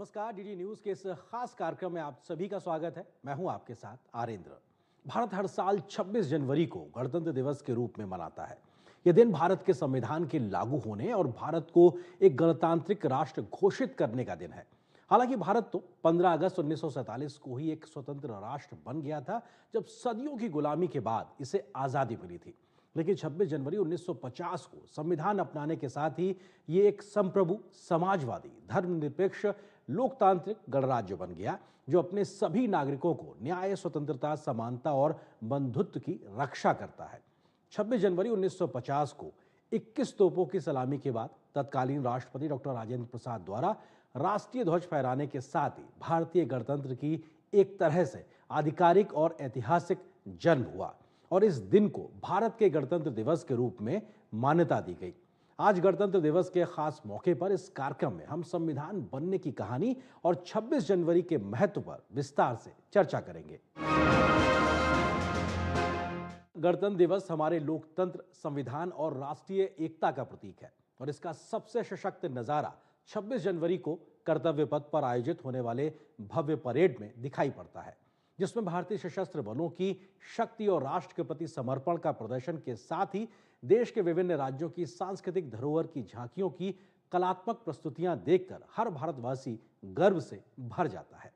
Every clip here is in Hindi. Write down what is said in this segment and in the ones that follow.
नमस्कार, डीडी न्यूज के इस खास कार्यक्रम में आप सभी का स्वागत है। मैं हूं आपके साथ आरेंद्र। भारत हर साल 26 जनवरी को गणतंत्र दिवस के रूप में मनाता है। यह दिन भारत के संविधान के लागू होने और भारत को एक गणतांत्रिक राष्ट्र घोषित करने का दिन है। हालांकि भारत तो 15 अगस्त 1947 को ही एक स्वतंत्र राष्ट्र बन गया था, जब सदियों की गुलामी के बाद इसे आजादी मिली थी। लेकिन 26 जनवरी 1950 को संविधान अपनाने के साथ ही ये एक संप्रभु, समाजवादी, धर्मनिरपेक्ष, लोकतांत्रिक गणराज्य बन गया, जो अपने सभी नागरिकों को न्याय, स्वतंत्रता, समानता और बंधुत्व की रक्षा करता है। 26 जनवरी 1950 को 21 तोपों की सलामी के बाद तत्कालीन राष्ट्रपति डॉक्टर राजेंद्र प्रसाद द्वारा राष्ट्रीय ध्वज फहराने के साथ ही भारतीय गणतंत्र की एक तरह से आधिकारिक और ऐतिहासिक जन्म हुआ और इस दिन को भारत के गणतंत्र दिवस के रूप में मान्यता दी गई। आज गणतंत्र दिवस के खास मौके पर इस कार्यक्रम में हम संविधान बनने की कहानी और 26 जनवरी के महत्व पर विस्तार से चर्चा करेंगे। गणतंत्र दिवस हमारे लोकतंत्र, संविधान और राष्ट्रीय एकता का प्रतीक है और इसका सबसे सशक्त नजारा 26 जनवरी को कर्तव्य पथ पर आयोजित होने वाले भव्य परेड में दिखाई पड़ता है, जिसमें भारतीय सशस्त्र बलों की शक्ति और राष्ट्र के प्रति समर्पण का प्रदर्शन के साथ ही देश के विभिन्न राज्यों की सांस्कृतिक धरोहर की झांकियों की कलात्मक प्रस्तुतियां देखकर हर भारतवासी गर्व से भर जाता है।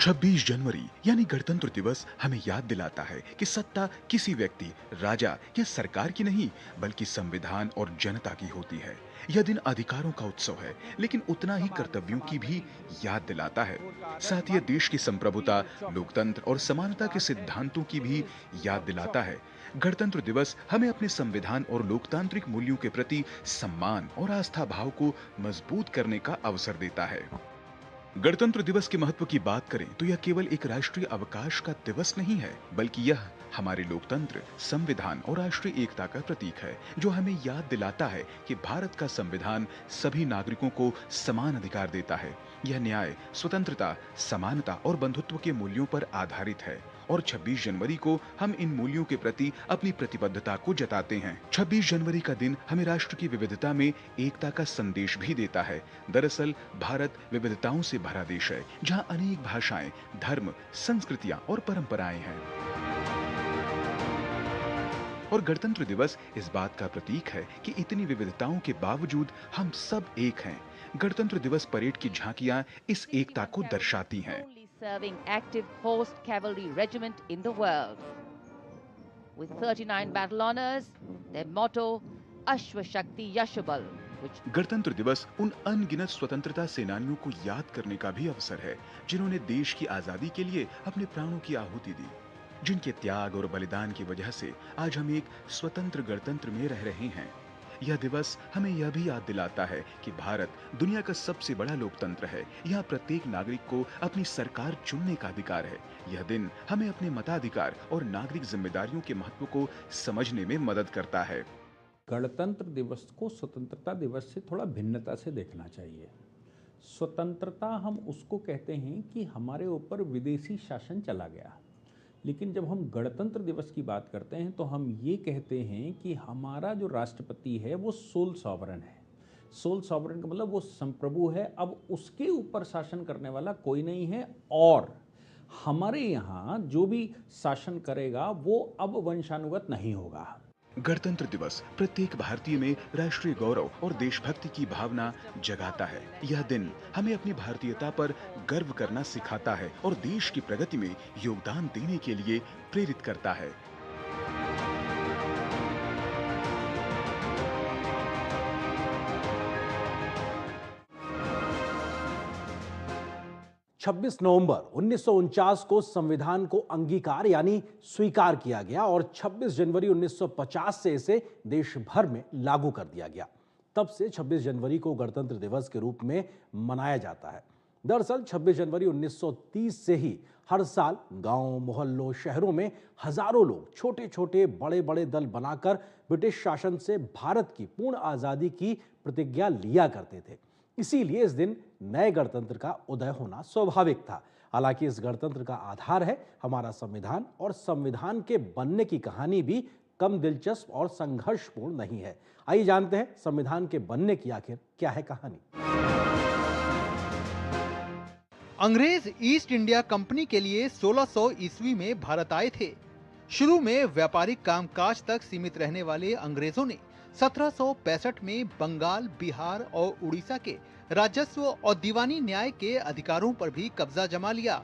26 जनवरी यानी गणतंत्र दिवस हमें याद दिलाता है कि सत्ता किसी व्यक्ति, राजा या सरकार की नहीं, बल्कि संविधान और जनता की होती है। यह दिन अधिकारों का उत्सव है, लेकिन उतना ही कर्तव्यों की भी याद दिलाता है। साथ ही यह देश की संप्रभुता, लोकतंत्र और समानता के सिद्धांतों की भी याद दिलाता है। गणतंत्र दिवस हमें अपने संविधान और लोकतांत्रिक मूल्यों के प्रति सम्मान और आस्था भाव को मजबूत करने का अवसर देता है। गणतंत्र दिवस के महत्व की बात करें तो यह केवल एक राष्ट्रीय अवकाश का दिवस नहीं है, बल्कि यह हमारे लोकतंत्र, संविधान और राष्ट्रीय एकता का प्रतीक है, जो हमें याद दिलाता है कि भारत का संविधान सभी नागरिकों को समान अधिकार देता है। यह न्याय, स्वतंत्रता, समानता और बंधुत्व के मूल्यों पर आधारित है और 26 जनवरी को हम इन मूल्यों के प्रति अपनी प्रतिबद्धता को जताते हैं। 26 जनवरी का दिन हमें राष्ट्र की विविधता में एकता का संदेश भी देता है। दरअसल भारत विविधताओं से भरा देश है, जहां अनेक भाषाएं, धर्म, संस्कृतियां और परंपराएं हैं। और गणतंत्र दिवस इस बात का प्रतीक है कि इतनी विविधताओं के बावजूद हम सब एक हैं। गणतंत्र दिवस परेड की झांकियां इस एकता को दर्शाती हैं। Serving active host cavalry regiment in the world. With 39 battle honors, their motto Ashwa Shakti Yashabal. गणतंत्र दिवस उन अनगिनत स्वतंत्रता सेनानियों को याद करने का भी अवसर है, जिन्होंने देश की आजादी के लिए अपने प्राणों की आहुति दी। जिनके त्याग और बलिदान की वजह से आज हम एक स्वतंत्र गणतंत्र में रह रहे हैं। यह दिवस हमें यह भी याद दिलाता है कि भारत दुनिया का सबसे बड़ा लोकतंत्र है। यहाँ प्रत्येक नागरिक को अपनी सरकार चुनने का अधिकार है। यह दिन हमें अपने मताधिकार और नागरिक जिम्मेदारियों के महत्व को समझने में मदद करता है। गणतंत्र दिवस को स्वतंत्रता दिवस से थोड़ा भिन्नता से देखना चाहिए। स्वतंत्रता हम उसको कहते हैं कि हमारे ऊपर विदेशी शासन चला गया, लेकिन जब हम गणतंत्र दिवस की बात करते हैं तो हम ये कहते हैं कि हमारा जो राष्ट्रपति है वो सोल सॉवरन है। सोल सॉवरन का मतलब वो संप्रभु है, अब उसके ऊपर शासन करने वाला कोई नहीं है और हमारे यहाँ जो भी शासन करेगा वो अब वंशानुगत नहीं होगा। गणतंत्र दिवस प्रत्येक भारतीय में राष्ट्रीय गौरव और देशभक्ति की भावना जगाता है। यह दिन हमें अपनी भारतीयता पर गर्व करना सिखाता है और देश की प्रगति में योगदान देने के लिए प्रेरित करता है। छब्बीस नवंबर 1949 को संविधान को अंगीकार यानी स्वीकार किया गया और 26 जनवरी 1950 से इसे देश भर में लागू कर दिया गया। तब से 26 जनवरी को गणतंत्र दिवस के रूप में मनाया जाता है। दरअसल 26 जनवरी 1930 से ही हर साल गांव, मोहल्लों, शहरों में हजारों लोग छोटे छोटे, बड़े बड़े दल बनाकर ब्रिटिश शासन से भारत की पूर्ण आजादी की प्रतिज्ञा लिया करते थे। इसीलिए इस दिन नए गणतंत्र का उदय होना स्वाभाविक था। हालांकि इस गणतंत्र का आधार है हमारा संविधान और संविधान के बनने की कहानी भी कम दिलचस्प और संघर्षपूर्ण नहीं है। आइए जानते हैं संविधान के बनने की आखिर क्या है कहानी। अंग्रेज ईस्ट इंडिया कंपनी के लिए 1600 ईस्वी में भारत आए थे। शुरू में व्यापारिक कामकाज तक सीमित रहने वाले अंग्रेजों ने 1765 में बंगाल, बिहार और उड़ीसा के राजस्व और दीवानी न्याय के अधिकारों पर भी कब्जा जमा लिया।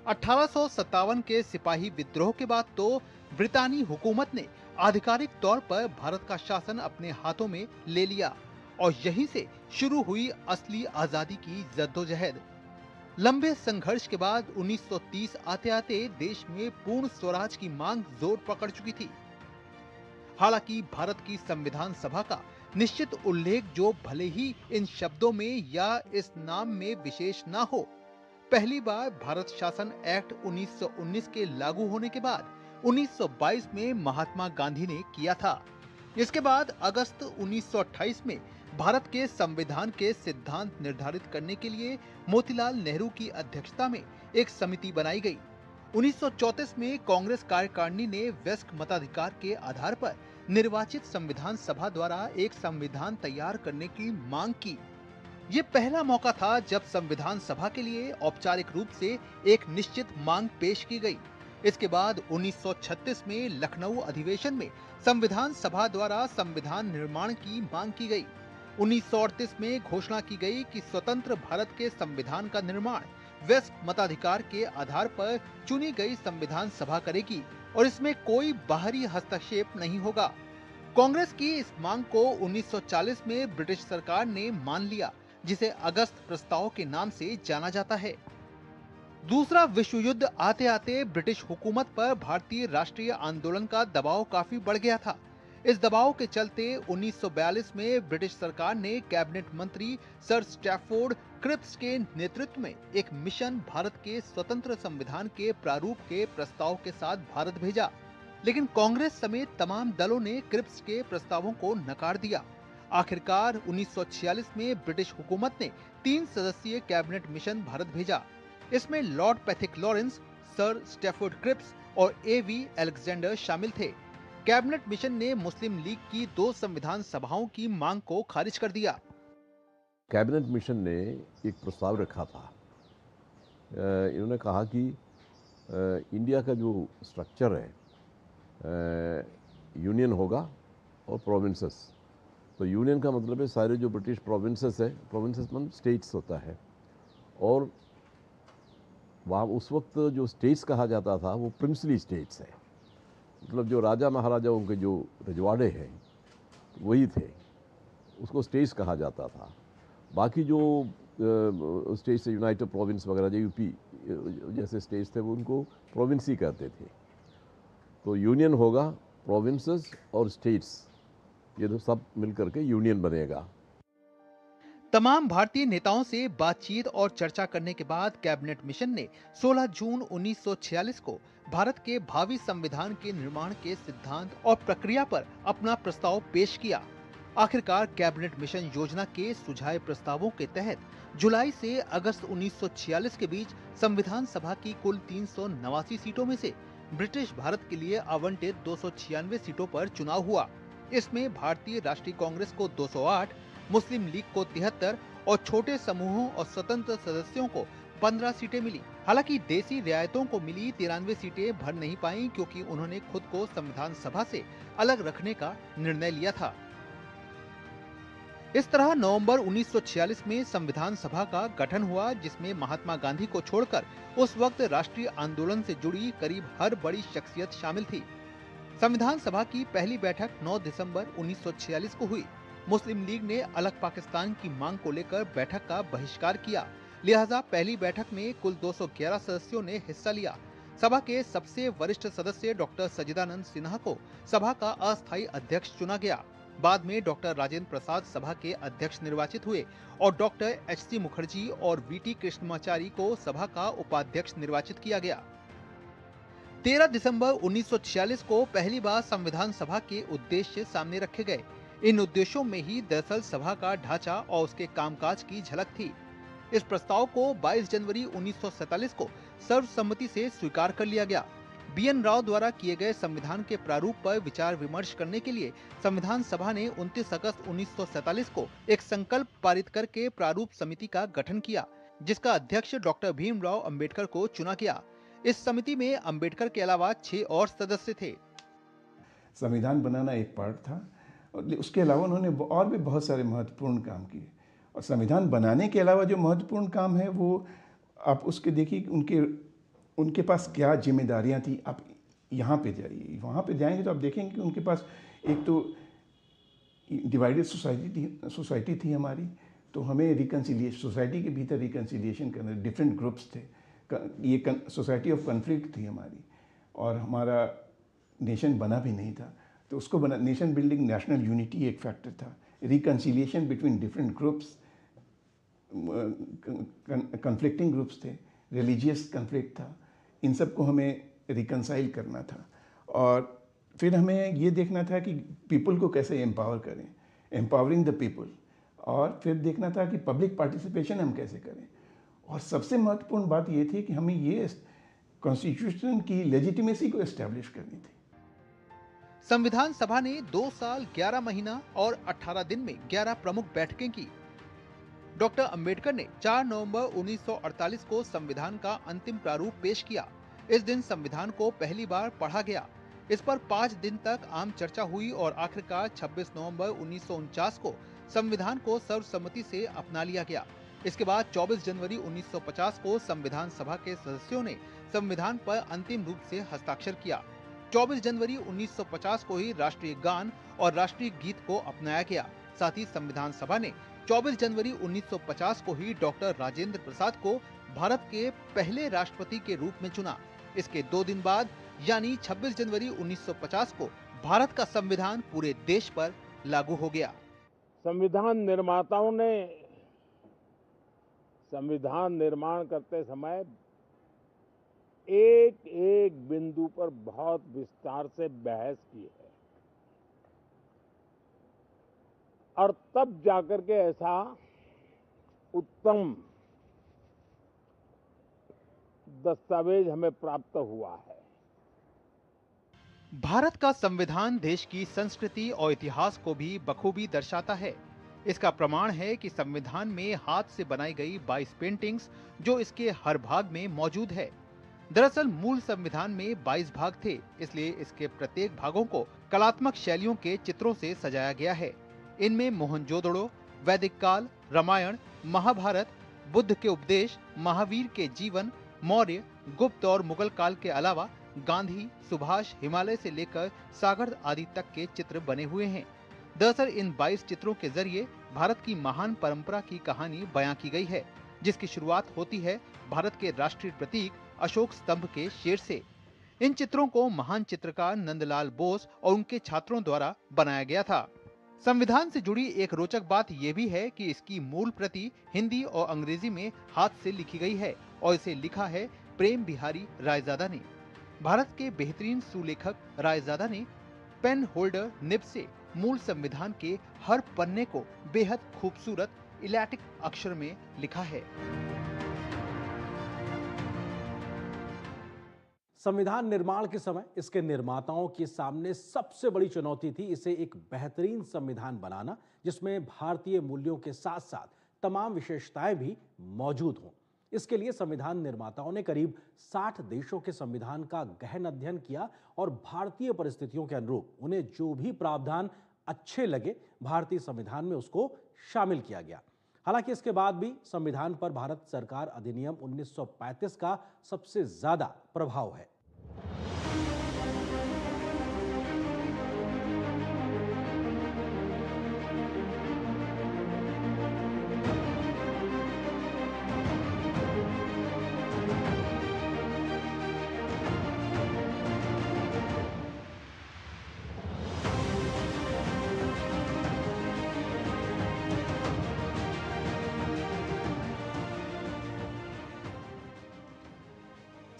1857 के सिपाही विद्रोह के बाद तो ब्रितानी हुकूमत ने आधिकारिक तौर पर भारत का शासन अपने हाथों में ले लिया और यहीं से शुरू हुई असली आजादी की जद्दोजहद। लंबे संघर्ष के बाद 1930 आते आते देश में पूर्ण स्वराज की मांग जोर पकड़ चुकी थी। हालांकि भारत की संविधान सभा का निश्चित उल्लेख, जो भले ही इन शब्दों में या इस नाम में विशेष ना हो, पहली बार भारत शासन एक्ट 1919 के लागू होने के बाद 1922 में महात्मा गांधी ने किया था। इसके बाद अगस्त 1928 में भारत के संविधान के सिद्धांत निर्धारित करने के लिए मोतीलाल नेहरू की अध्यक्षता में एक समिति बनाई गई। 1934 में कांग्रेस कार्यकारिणी ने वयस्क मताधिकार के आधार पर निर्वाचित संविधान सभा द्वारा एक संविधान तैयार करने की मांग की। ये पहला मौका था जब संविधान सभा के लिए औपचारिक रूप से एक निश्चित मांग पेश की गई। इसके बाद 1936 में लखनऊ अधिवेशन में संविधान सभा द्वारा संविधान निर्माण की मांग की गई। 1938 में घोषणा की गई कि स्वतंत्र भारत के संविधान का निर्माण वयस्क मताधिकार के आधार पर चुनी गई संविधान सभा करेगी और इसमें कोई बाहरी हस्तक्षेप नहीं होगा। कांग्रेस की इस मांग को 1940 में ब्रिटिश सरकार ने मान लिया, जिसे अगस्त प्रस्ताव के नाम से जाना जाता है। दूसरा विश्व युद्ध आते आते ब्रिटिश हुकूमत पर भारतीय राष्ट्रीय आंदोलन का दबाव काफी बढ़ गया था। इस दबाव के चलते 1942 में ब्रिटिश सरकार ने कैबिनेट मंत्री सर स्टैफोर्ड क्रिप्स के नेतृत्व में एक मिशन भारत के स्वतंत्र संविधान के प्रारूप के प्रस्ताव के साथ भारत भेजा, लेकिन कांग्रेस समेत तमाम दलों ने क्रिप्स के प्रस्तावों को नकार दिया। आखिरकार 1946 में ब्रिटिश हुकूमत ने 3 सदस्यीय कैबिनेट मिशन भारत भेजा। इसमें Lord Pethick Lawrence, Sir Stafford Cripps और A.V. अलेक्जेंडर शामिल थे। कैबिनेट मिशन ने मुस्लिम लीग की 2 संविधान सभाओं की मांग को खारिज कर दिया। कैबिनेट मिशन ने एक प्रस्ताव रखा था। इन्होंने कहा कि इंडिया का जो स्ट्रक्चर है, यूनियन होगा और प्रोविंसेस। तो यूनियन का मतलब है सारे जो ब्रिटिश प्रोविंसेस है, प्रोविंसेस मतलब स्टेट्स होता है, और वहाँ उस वक्त जो स्टेट्स कहा जाता था वो प्रिंसली स्टेट्स है, मतलब जो राजा महाराजाओं के जो रजवाड़े हैं वही थे, उसको स्टेट्स कहा जाता था। बाकी जो स्टेट्स, यूनाइटेड प्रोविंस वगैरह जो यूपी जैसे स्टेट्स थे वो उनको प्रोविंस ही कहते थे। तो यूनियन होगा, प्रोविंसेस और स्टेट्स, ये तो सब मिलकर के यूनियन बनेगा। तमाम भारतीय नेताओं से बातचीत और चर्चा करने के बाद कैबिनेट मिशन ने 16 जून 1946 को भारत के भावी संविधान के निर्माण के सिद्धांत और प्रक्रिया पर अपना प्रस्ताव पेश किया। आखिरकार कैबिनेट मिशन योजना के सुझाए प्रस्तावों के तहत जुलाई से अगस्त 1946 के बीच संविधान सभा की कुल 389 सीटों में से ब्रिटिश भारत के लिए आवंटित 296 सीटों पर चुनाव हुआ। इसमें भारतीय राष्ट्रीय कांग्रेस को 208, मुस्लिम लीग को 73 और छोटे समूहों और स्वतंत्र सदस्यों को 15 सीटें मिली। हालांकि देसी रियायतों को मिली 93 सीटें भर नहीं पाईं, क्योंकि उन्होंने खुद को संविधान सभा से अलग रखने का निर्णय लिया था। इस तरह नवंबर 1946 में संविधान सभा का गठन हुआ, जिसमें महात्मा गांधी को छोड़कर उस वक्त राष्ट्रीय आंदोलन से जुड़ी करीब हर बड़ी शख्सियत शामिल थी। संविधान सभा की पहली बैठक 9 दिसंबर 1946 को हुई। मुस्लिम लीग ने अलग पाकिस्तान की मांग को लेकर बैठक का बहिष्कार किया, लिहाजा पहली बैठक में कुल 211 सदस्यों ने हिस्सा लिया। सभा के सबसे वरिष्ठ सदस्य डॉक्टर सच्चिदानंद सिन्हा को सभा का अस्थायी अध्यक्ष चुना गया। बाद में डॉक्टर राजेंद्र प्रसाद सभा के अध्यक्ष निर्वाचित हुए और डॉक्टर H.C. मुखर्जी और V.T. कृष्णमाचारी को सभा का उपाध्यक्ष निर्वाचित किया गया। 13 दिसंबर 1946 को पहली बार संविधान सभा के उद्देश्य सामने रखे गए। इन उद्देश्यों में ही दरअसल सभा का ढांचा और उसके कामकाज की झलक थी। इस प्रस्ताव को 22 जनवरी 1947 को सर्वसम्मति से स्वीकार कर लिया गया। BN राव द्वारा किए गए संविधान के प्रारूप पर विचार विमर्श करने के लिए संविधान सभा ने 29 अगस्त 1947 को एक संकल्प पारित करके प्रारूप समिति का गठन किया, जिसका अध्यक्ष डॉक्टर भीमराव अंबेडकर को चुना गया। इस समिति में अंबेडकर के अलावा 6 और सदस्य थे। संविधान बनाना एक पार्ट था और उसके अलावा उन्होंने और भी बहुत सारे महत्वपूर्ण काम किए। और संविधान बनाने के अलावा जो महत्वपूर्ण काम है वो आप उसके देखिए उनके पास क्या जिम्मेदारियां थी। आप यहाँ पे जाइए, वहाँ पे जाएंगे तो आप देखेंगे कि उनके पास एक तो डिवाइडेड सोसाइटी थी हमारी, तो हमें रिकन्सिलिएशन, सोसाइटी के भीतर रिकन्सिलिएशन करना, डिफरेंट ग्रुप्स थे, ये सोसाइटी ऑफ कन्फ्लिक्ट थी हमारी, और हमारा नेशन बना भी नहीं था, तो उसको बना, नेशन बिल्डिंग, नेशनल यूनिटी एक फैक्टर था, reconciliation between different groups, conflicting groups थे, रिलीजियस कन्फ्लिक्ट था, इन सब को हमें रिकन्साइल करना था। और फिर हमें ये देखना था कि पीपल को कैसे एम्पावर करें, एम्पावरिंग द पीपल, और फिर देखना था कि पब्लिक पार्टिसिपेशन हम कैसे करें। और सबसे महत्वपूर्ण बात ये थी कि हमें ये कॉन्स्टिट्यूशन की लेजिटिमेसी को एस्टैब्लिश करनी थी। संविधान सभा ने 2 साल 11 महीना और 18 दिन में 11 प्रमुख बैठकें की। डॉक्टर अंबेडकर ने 4 नवंबर 1948 को संविधान का अंतिम प्रारूप पेश किया। इस दिन संविधान को पहली बार पढ़ा गया। इस पर 5 दिन तक आम चर्चा हुई और आखिरकार 26 नवंबर 1949 को संविधान को सर्वसम्मति से अपना लिया गया। इसके बाद 24 जनवरी 1950 को संविधान सभा के सदस्यों ने संविधान पर अंतिम रूप से हस्ताक्षर किया। 24 जनवरी 1950 को ही राष्ट्रीय गान और राष्ट्रीय गीत को अपनाया गया। साथ ही संविधान सभा ने 24 जनवरी 1950 को ही डॉक्टर राजेंद्र प्रसाद को भारत के पहले राष्ट्रपति के रूप में चुना। इसके 2 दिन बाद यानी 26 जनवरी 1950 को भारत का संविधान पूरे देश पर लागू हो गया। संविधान निर्माताओं ने संविधान निर्माण करते समय एक एक बिंदु पर बहुत विस्तार से बहस की है और तब जाकर के ऐसा उत्तम दस्तावेज हमें प्राप्त हुआ है। भारत का संविधान देश की संस्कृति और इतिहास को भी बखूबी दर्शाता है। इसका प्रमाण है कि संविधान में हाथ से बनाई गई 22 पेंटिंग्स जो इसके हर भाग में मौजूद है। दरअसल मूल संविधान में 22 भाग थे, इसलिए इसके प्रत्येक भागों को कलात्मक शैलियों के चित्रों से सजाया गया है। इनमें मोहनजोदड़ो, वैदिक काल, रामायण, महाभारत, बुद्ध के उपदेश, महावीर के जीवन, मौर्य, गुप्त और मुगल काल के अलावा गांधी, सुभाष, हिमालय से लेकर सागर आदि तक के चित्र बने हुए हैं। दरअसल इन 22 चित्रों के जरिए भारत की महान परंपरा की कहानी बयां की गई है, जिसकी शुरुआत होती है भारत के राष्ट्रीय प्रतीक अशोक स्तंभ के शेर से। इन चित्रों को महान चित्रकार नंदलाल बोस और उनके छात्रों द्वारा बनाया गया था। संविधान से जुड़ी एक रोचक बात यह भी है कि इसकी मूल प्रति हिंदी और अंग्रेजी में हाथ से लिखी गई है और इसे लिखा है प्रेम बिहारी रायजादा ने। भारत के बेहतरीन सुलेखक रायजादा ने पेन होल्डर निब से मूल संविधान के हर पन्ने को बेहद खूबसूरत इलैटिक अक्षर में लिखा है। संविधान निर्माण के समय इसके निर्माताओं के सामने सबसे बड़ी चुनौती थी इसे एक बेहतरीन संविधान बनाना, जिसमें भारतीय मूल्यों के साथ साथ तमाम विशेषताएं भी मौजूद हों। इसके लिए संविधान निर्माताओं ने करीब 60 देशों के संविधान का गहन अध्ययन किया और भारतीय परिस्थितियों के अनुरूप उन्हें जो भी प्रावधान अच्छे लगे भारतीय संविधान में उसको शामिल किया गया। हालांकि इसके बाद भी संविधान पर भारत सरकार अधिनियम 1935 का सबसे ज्यादा प्रभाव है।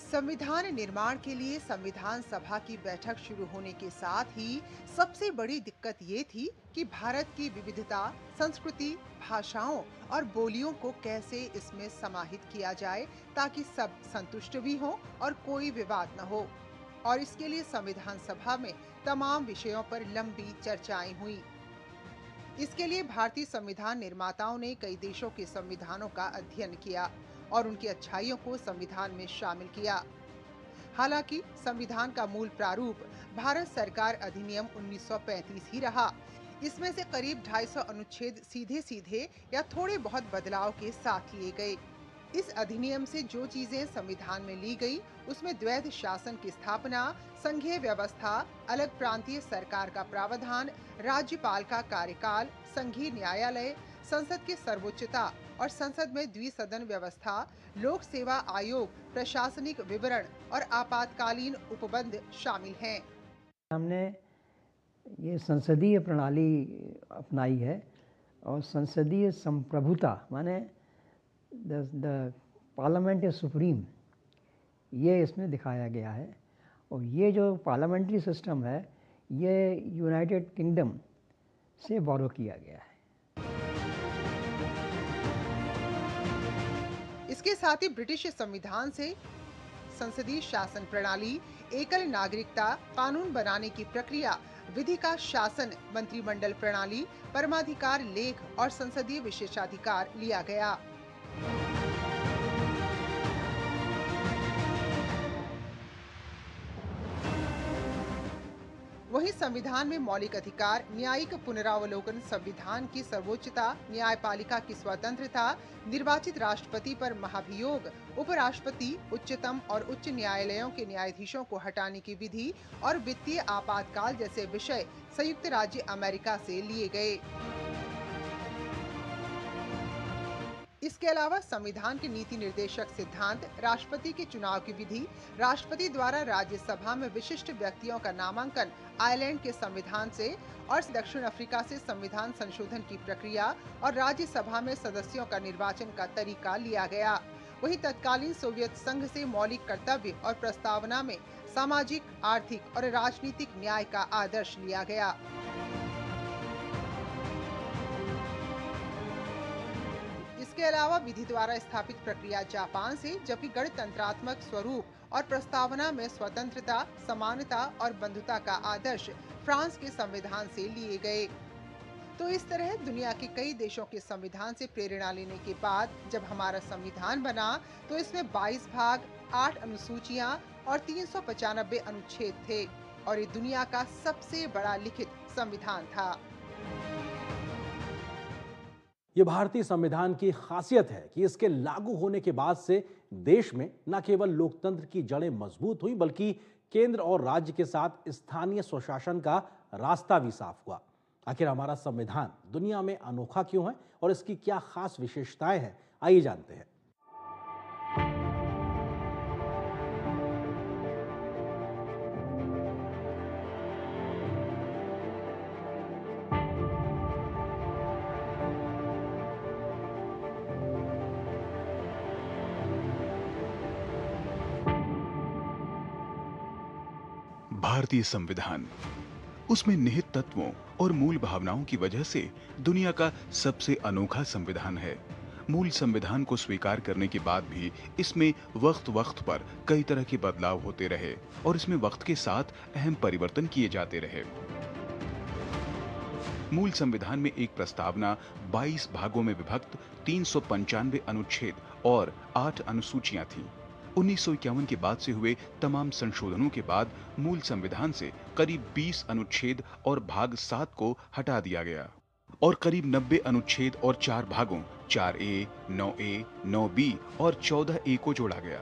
संविधान निर्माण के लिए संविधान सभा की बैठक शुरू होने के साथ ही सबसे बड़ी दिक्कत ये थी कि भारत की विविधता, संस्कृति, भाषाओं और बोलियों को कैसे इसमें समाहित किया जाए ताकि सब संतुष्ट भी हों और कोई विवाद न हो। और इसके लिए संविधान सभा में तमाम विषयों पर लंबी चर्चाएं हुई। इसके लिए भारतीय संविधान निर्माताओं ने कई देशों के संविधानों का अध्ययन किया और उनकी अच्छाइयों को संविधान में शामिल किया। हालांकि संविधान का मूल प्रारूप भारत सरकार अधिनियम 1935 ही रहा। इसमें से करीब 250 अनुच्छेद सीधे सीधे या थोड़े बहुत बदलाव के साथ लिए गए। इस अधिनियम से जो चीजें संविधान में ली गई उसमें द्वैध शासन की स्थापना, संघीय व्यवस्था, अलग प्रांतीय सरकार का प्रावधान, राज्यपाल का कार्यकाल, संघीय न्यायालय, संसद की सर्वोच्चता और संसद में द्विसदन व्यवस्था, लोक सेवा आयोग, प्रशासनिक विवरण और आपातकालीन उपबंध शामिल हैं। हमने ये संसदीय प्रणाली अपनाई है और संसदीय संप्रभुता माने द पार्लियामेंट इज सुप्रीम, ये इसमें दिखाया गया है। और ये जो पार्लियामेंट्री सिस्टम है ये यूनाइटेड किंगडम से बोरो किया गया है। इसके साथ ही ब्रिटिश संविधान से संसदीय शासन प्रणाली, एकल नागरिकता, कानून बनाने की प्रक्रिया, विधि का शासन, मंत्रिमंडल प्रणाली, परमाधिकार लेख और संसदीय विशेषाधिकार लिया गया। वहीं संविधान में मौलिक अधिकार, न्यायिक पुनरावलोकन, संविधान की सर्वोच्चता, न्यायपालिका की स्वतंत्रता, निर्वाचित राष्ट्रपति पर महाभियोग, उपराष्ट्रपति, उच्चतम और उच्च न्यायालयों के न्यायाधीशों को हटाने की विधि और वित्तीय आपातकाल जैसे विषय संयुक्त राज्य अमेरिका से लिए गए। इसके अलावा संविधान के नीति निर्देशक सिद्धांत, राष्ट्रपति के चुनाव की विधि, राष्ट्रपति द्वारा राज्यसभा में विशिष्ट व्यक्तियों का नामांकन आयरलैंड के संविधान से और दक्षिण अफ्रीका से संविधान संशोधन की प्रक्रिया और राज्यसभा में सदस्यों का निर्वाचन का तरीका लिया गया। वहीं तत्कालीन सोवियत संघ से मौलिक कर्तव्य और प्रस्तावना में सामाजिक, आर्थिक और राजनीतिक न्याय का आदर्श लिया गया। इसके अलावा विधि द्वारा स्थापित प्रक्रिया जापान से, जबकि गणतंत्रात्मक स्वरूप और प्रस्तावना में स्वतंत्रता, समानता और बंधुता का आदर्श फ्रांस के संविधान से लिए गए। तो इस तरह दुनिया के कई देशों के संविधान से प्रेरणा लेने के बाद जब हमारा संविधान बना तो इसमें 22 भाग, 8 अनुसूचियां और 395 अनुच्छेद थे और ये दुनिया का सबसे बड़ा लिखित संविधान था। ये भारतीय संविधान की खासियत है कि इसके लागू होने के बाद से देश में न केवल लोकतंत्र की जड़ें मजबूत हुई बल्कि केंद्र और राज्य के साथ स्थानीय स्वशासन का रास्ता भी साफ हुआ। आखिर हमारा संविधान दुनिया में अनोखा क्यों है और इसकी क्या खास विशेषताएं हैं, आइए जानते हैं। भारतीय संविधान उसमें निहित तत्वों और मूल भावनाओं की वजह से दुनिया का सबसे अनोखा संविधान है। मूल संविधान को स्वीकार करने के बाद भी इसमें वक्त वक्त पर कई तरह के बदलाव होते रहे और इसमें वक्त के साथ अहम परिवर्तन किए जाते रहे। मूल संविधान में एक प्रस्तावना 22 भागों में विभक्त 395 अनुच्छेद और 8 अनुसूचियां थीं। 1951 के बाद से हुए तमाम संशोधनों के बाद मूल संविधान से करीब 20 अनुच्छेद और भाग 7 को हटा दिया गया और करीब 90 अनुच्छेद और 4 भागों 4A, 9A, 9B और 14A को जोड़ा गया,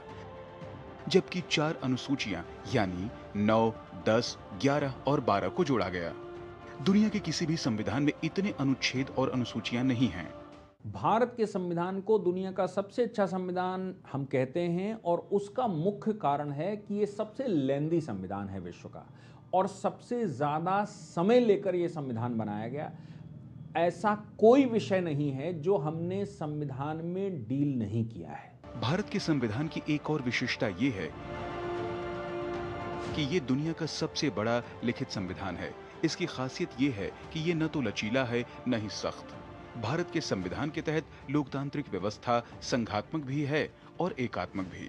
जबकि 4 अनुसूचियां यानी 9, 10, 11 और 12 को जोड़ा गया। दुनिया के किसी भी संविधान में इतने अनुच्छेद और अनुसूचियां नहीं हैं। भारत के संविधान को दुनिया का सबसे अच्छा संविधान हम कहते हैं और उसका मुख्य कारण है कि ये सबसे लेंदी संविधान है विश्व का और सबसे ज़्यादा समय लेकर ये संविधान बनाया गया। ऐसा कोई विषय नहीं है जो हमने संविधान में डील नहीं किया है। भारत के संविधान की एक और विशेषता ये है कि ये दुनिया का सबसे बड़ा लिखित संविधान है। इसकी खासियत ये है कि ये न तो लचीला है न ही सख्त। भारत के संविधान के तहत लोकतांत्रिक व्यवस्था संघात्मक भी है और एकात्मक भी।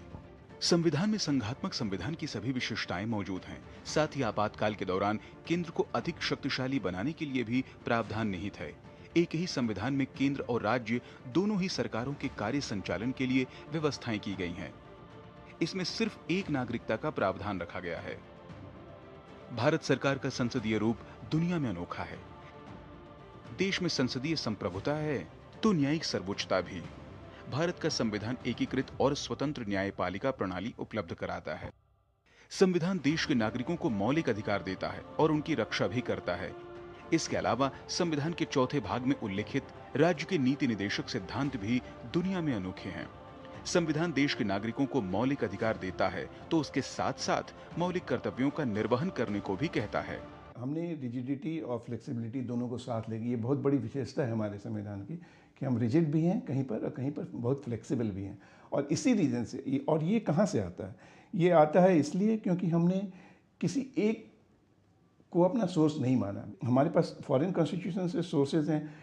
संविधान में संघात्मक संविधान की सभी विशेषताएं मौजूद हैं। साथ ही आपातकाल के दौरान केंद्र को अधिक शक्तिशाली बनाने के लिए भी प्रावधान निहित है। एक ही संविधान में केंद्र और राज्य दोनों ही सरकारों के कार्य संचालन के लिए व्यवस्थाएं की गई हैं। इसमें सिर्फ एक नागरिकता का प्रावधान रखा गया है। भारत सरकार का संसदीय रूप दुनिया में अनोखा है। देश में संसदीय संप्रभुता है तो न्यायिक सर्वोच्चता भी। भारत का संविधान एकीकृत और स्वतंत्र न्यायपालिका प्रणाली उपलब्ध कराता है। संविधान देश के नागरिकों को मौलिक अधिकार देता है और उनकी रक्षा भी करता है। इसके अलावा संविधान के चौथे भाग में उल्लिखित राज्य के नीति निदेशक सिद्धांत भी दुनिया में अनोखे हैं। संविधान देश के नागरिकों को मौलिक अधिकार देता है तो उसके साथ साथ मौलिक कर्तव्यों का निर्वहन करने को भी कहता है। हमने रिजिडिटी और फ्लेक्सिबिलिटी दोनों को साथ लेगी। ये बहुत बड़ी विशेषता है हमारे संविधान की कि हम रिजिड भी हैं कहीं पर और कहीं पर बहुत फ्लेक्सिबल भी हैं। और इसी रीज़न से ये कहाँ से आता है? ये आता है इसलिए क्योंकि हमने किसी एक को अपना सोर्स नहीं माना। हमारे पास फॉरेन कॉन्स्टिट्यूशन से सोर्सेज हैं,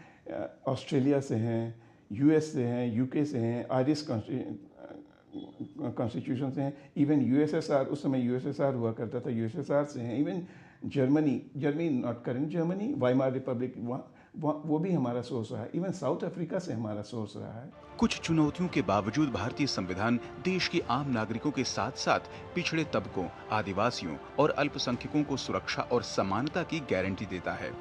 ऑस्ट्रेलिया से हैं, यूएस से हैं, यूके से हैं, आयरिश कॉन्स्टिट्यूशन से हैं, इवन यूएसएसआर, उस समय यूएसएसआर हुआ करता था, यूएसएसआर से हैं, even Germany not current Germany, Weimar Republic, वो भी हमारा सोर्स रहा है। इवन साउथ अफ्रीका से हमारा सोर्स रहा है। कुछ चुनौतियों के बावजूद भारतीय संविधान देश के आम नागरिकों के साथ साथ पिछड़े तबकों, आदिवासियों और अल्पसंख्यकों को सुरक्षा और समानता की गारंटी देता है।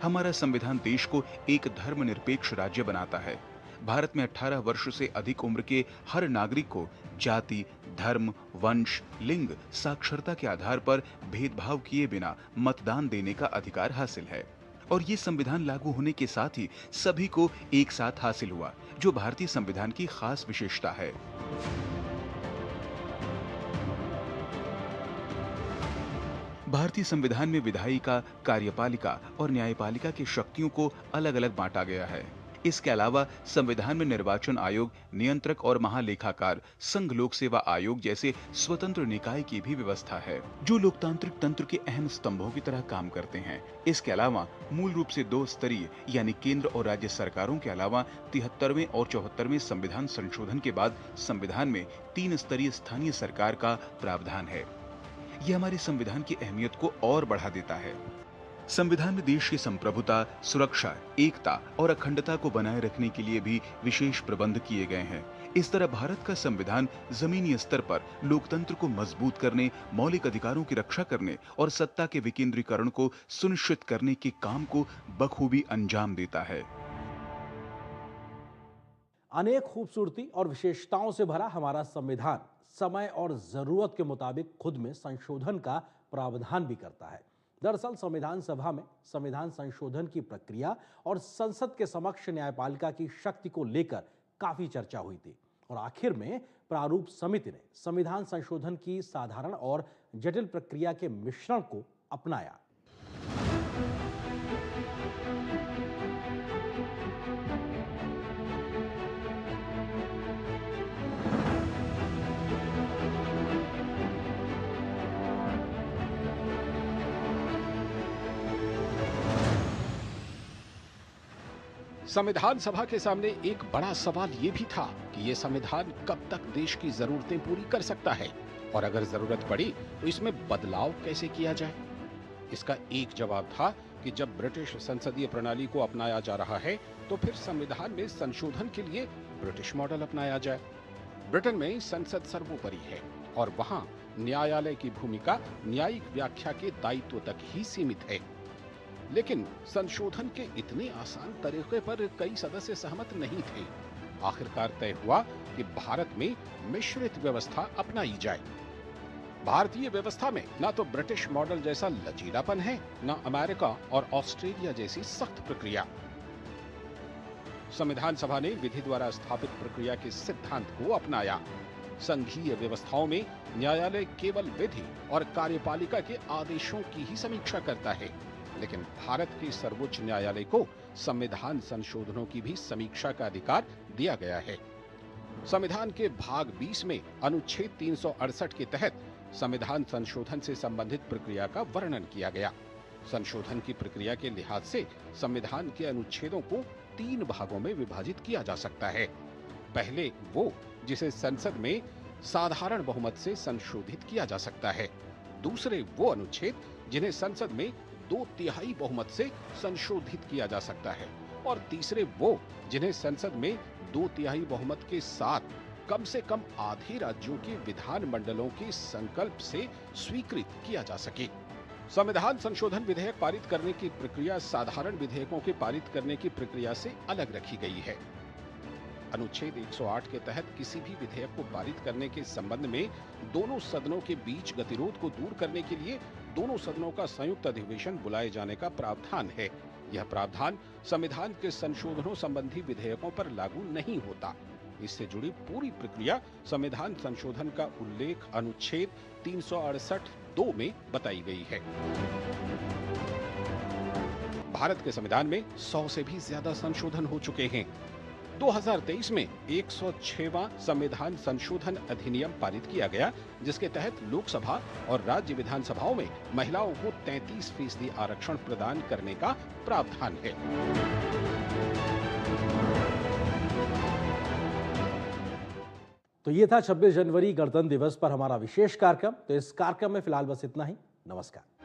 हमारा संविधान देश को एक धर्मनिरपेक्ष राज्य बनाता है। भारत में 18 वर्ष से अधिक उम्र के हर नागरिक को जाति, धर्म, वंश, लिंग, साक्षरता के आधार पर भेदभाव किए बिना मतदान देने का अधिकार हासिल है। और ये संविधान लागू होने के साथ ही सभी को एक साथ हासिल हुआ, जो भारतीय संविधान की खास विशेषता है। भारतीय संविधान में विधायिका, कार्यपालिका और न्यायपालिका की शक्तियों को अलग अलग बांटा गया है। इसके अलावा संविधान में निर्वाचन आयोग, नियंत्रक और महालेखाकार, संघ लोक सेवा आयोग जैसे स्वतंत्र निकाय की भी व्यवस्था है, जो लोकतांत्रिक तंत्र के अहम स्तंभों की तरह काम करते हैं। इसके अलावा मूल रूप से 2 स्तरीय यानी केंद्र और राज्य सरकारों के अलावा 73वें और 74वें संविधान संशोधन के बाद संविधान में 3 स्तरीय स्थानीय सरकार का प्रावधान है। यह हमारे संविधान की अहमियत को और बढ़ा देता है। संविधान में देश की संप्रभुता, सुरक्षा, एकता और अखंडता को बनाए रखने के लिए भी विशेष प्रबंध किए गए हैं। इस तरह भारत का संविधान जमीनी स्तर पर लोकतंत्र को मजबूत करने, मौलिक अधिकारों की रक्षा करने और सत्ता के विकेंद्रीकरण को सुनिश्चित करने के काम को बखूबी अंजाम देता है। अनेक खूबसूरती और विशेषताओं से भरा हमारा संविधान समय और जरूरत के मुताबिक खुद में संशोधन का प्रावधान भी करता है। दरअसल संविधान सभा में संविधान संशोधन की प्रक्रिया और संसद के समक्ष न्यायपालिका की शक्ति को लेकर काफी चर्चा हुई थी और आखिर में प्रारूप समिति ने संविधान संशोधन की साधारण और जटिल प्रक्रिया के मिश्रण को अपनाया। संविधान सभा के सामने एक बड़ा सवाल ये भी था कि ये संविधान कब तक देश की जरूरतें पूरी कर सकता है और अगर जरूरत पड़ी तो इसमें बदलाव कैसे किया जाए। इसका एक जवाब था कि जब ब्रिटिश संसदीय प्रणाली को अपनाया जा रहा है तो फिर संविधान में संशोधन के लिए ब्रिटिश मॉडल अपनाया जाए। ब्रिटेन में संसद सर्वोपरि है और वहां न्यायालय की भूमिका न्यायिक व्याख्या के दायित्व तक ही सीमित है। लेकिन संशोधन के इतने आसान तरीके पर कई सदस्य सहमत नहीं थे। आखिरकार तय हुआ कि भारत में मिश्रित व्यवस्था अपनाई जाए। भारतीय व्यवस्था में ना तो ब्रिटिश मॉडल जैसा लचीलापन है, ना अमेरिका और ऑस्ट्रेलिया जैसी सख्त प्रक्रिया। संविधान सभा ने विधि द्वारा स्थापित प्रक्रिया के सिद्धांत को अपनाया। संघीय व्यवस्थाओं में न्यायालय केवल विधि और कार्यपालिका के आदेशों की ही समीक्षा करता है, लेकिन भारत के सर्वोच्च न्यायालय को संविधान संशोधनों की भी समीक्षा का अधिकार दिया गया है। संविधान के भाग 20 में अनुच्छेद 368 के तहत संविधान संशोधन से संबंधित प्रक्रिया का वर्णन किया गया। संशोधन की प्रक्रिया के लिहाज से संविधान के अनुच्छेदों को 3 भागों में विभाजित किया जा सकता है। पहले वो जिसे संसद में साधारण बहुमत से संशोधित किया जा सकता है। दूसरे वो अनुच्छेद जिन्हें संसद में 2/3 बहुमत से संशोधित किया जा सकता है, और तीसरे वो जिन्हें संसद में 2/3 बहुमत के साथ कम से कम आधे राज्यों के विधान मंडलों के संकल्प से स्वीकृत किया जा सके। संविधान संशोधन विधेयक पारित करने की प्रक्रिया साधारण विधेयकों के पारित करने की प्रक्रिया से अलग रखी गई है। अनुच्छेद 108 के तहत किसी भी विधेयक को पारित करने के संबंध में दोनों सदनों के बीच गतिरोध को दूर करने के लिए दोनों सदनों का संयुक्त अधिवेशन बुलाए जाने का प्रावधान है। यह प्रावधान संविधान के संशोधनों संबंधी विधेयकों पर लागू नहीं होता। इससे जुड़ी पूरी प्रक्रिया संविधान संशोधन का उल्लेख अनुच्छेद 368(2) में बताई गई है। भारत के संविधान में 100 से भी ज्यादा संशोधन हो चुके हैं। 2023 में 106वां संविधान संशोधन अधिनियम पारित किया गया, जिसके तहत लोकसभा और राज्य विधानसभाओं में महिलाओं को 33% आरक्षण प्रदान करने का प्रावधान है। तो ये था 26 जनवरी गणतंत्र दिवस पर हमारा विशेष कार्यक्रम। तो इस कार्यक्रम में फिलहाल बस इतना ही। नमस्कार।